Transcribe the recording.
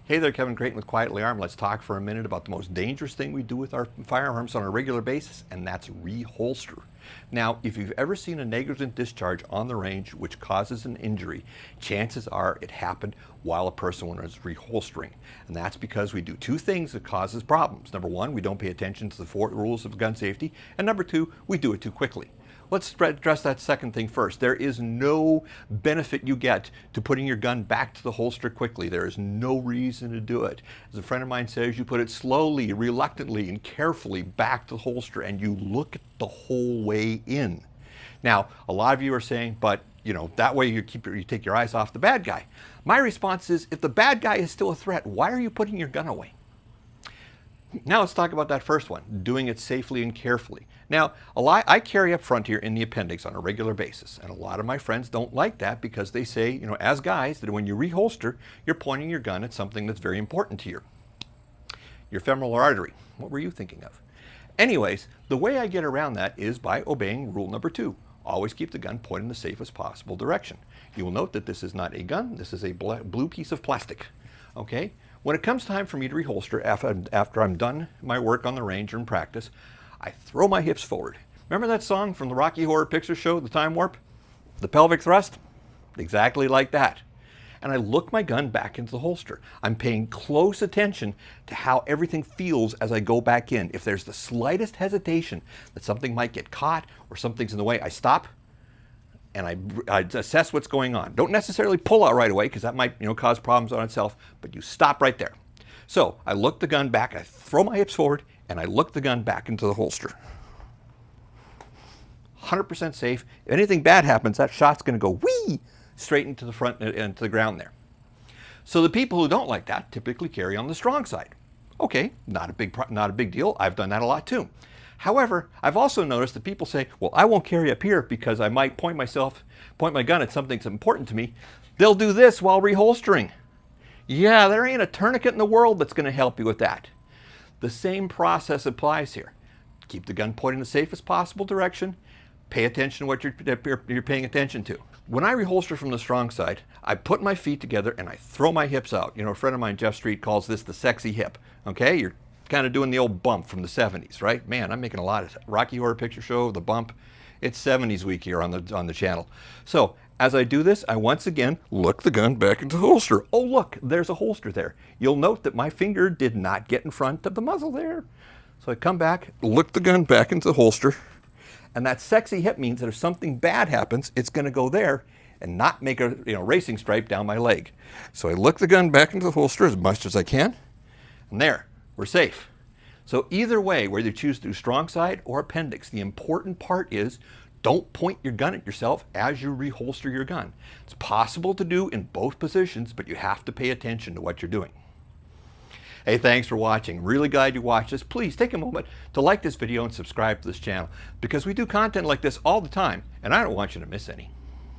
Hey there, Kevin Creighton with Quietly Armed. Let's talk for a minute about the most dangerous thing we do with our firearms on a regular basis, and that's reholster. Now, if you've ever seen a negligent discharge on the range which causes an injury, chances are it happened while a person was reholstering. And that's because we do two things that causes problems. Number one, we don't pay attention to the four rules of gun safety. And number two, we do it too quickly. Let's address that second thing first. There is no benefit you get to putting your gun back to the holster quickly. There is no reason to do it. As a friend of mine says, you put it slowly, reluctantly, and carefully back to the holster, and you look at the whole way in. Now, a lot of you are saying, but that way you take your eyes off the bad guy. My response is, if the bad guy is still a threat, why are you putting your gun away? Now let's talk about that first one, doing it safely and carefully. Now, I carry up front here in the appendix on a regular basis, and a lot of my friends don't like that because they say, as guys, that when you reholster, you're pointing your gun at something that's very important to you. Your femoral artery. What were you thinking of? Anyways, the way I get around that is by obeying rule number 2. Always keep the gun pointed in the safest possible direction. You will note that this is not a gun, this is a blue piece of plastic. Okay? When it comes time for me to reholster after I'm done my work on the range or in practice, I throw my hips forward. Remember that song from the Rocky Horror Picture Show, The Time Warp? The pelvic thrust? Exactly like that. And I look my gun back into the holster. I'm paying close attention to how everything feels as I go back in. If there's the slightest hesitation that something might get caught or something's in the way, I stop and I assess what's going on. Don't necessarily pull out right away because that might cause problems on itself, but you stop right there. So I look the gun back, I throw my hips forward, and I look the gun back into the holster. 100% safe. If anything bad happens, that shot's going to go whee straight into the front and to the ground there. So the people who don't like that typically carry on the strong side. Okay, not a big deal. I've done that a lot too. However, I've also noticed that people say, well, I won't carry up here because I might point my gun at something that's important to me. They'll do this while reholstering. Yeah, there ain't a tourniquet in the world that's going to help you with that. The same process applies here. Keep the gun pointed in the safest possible direction. Pay attention to what you're paying attention to. When I reholster from the strong side, I put my feet together and I throw my hips out. A friend of mine, Jeff Street, calls this the sexy hip. Okay, you're kind of doing the old bump from the 70s, right? Man, I'm making a lot of Rocky Horror Picture Show, the bump. It's 70s week here on the channel. So as I do this, I once again look the gun back into the holster. Oh, look, there's a holster there. You'll note that my finger did not get in front of the muzzle there. So I come back, look the gun back into the holster, and that sexy hip means that if something bad happens, it's going to go there and not make a racing stripe down my leg. So I look the gun back into the holster as much as I can, and there, we're safe. So either way, whether you choose to do strong side or appendix, the important part is don't point your gun at yourself as you reholster your gun. It's possible to do in both positions, but you have to pay attention to what you're doing. Hey, thanks for watching. Really glad you watched this. Please take a moment to like this video and subscribe to this channel because we do content like this all the time, and I don't want you to miss any.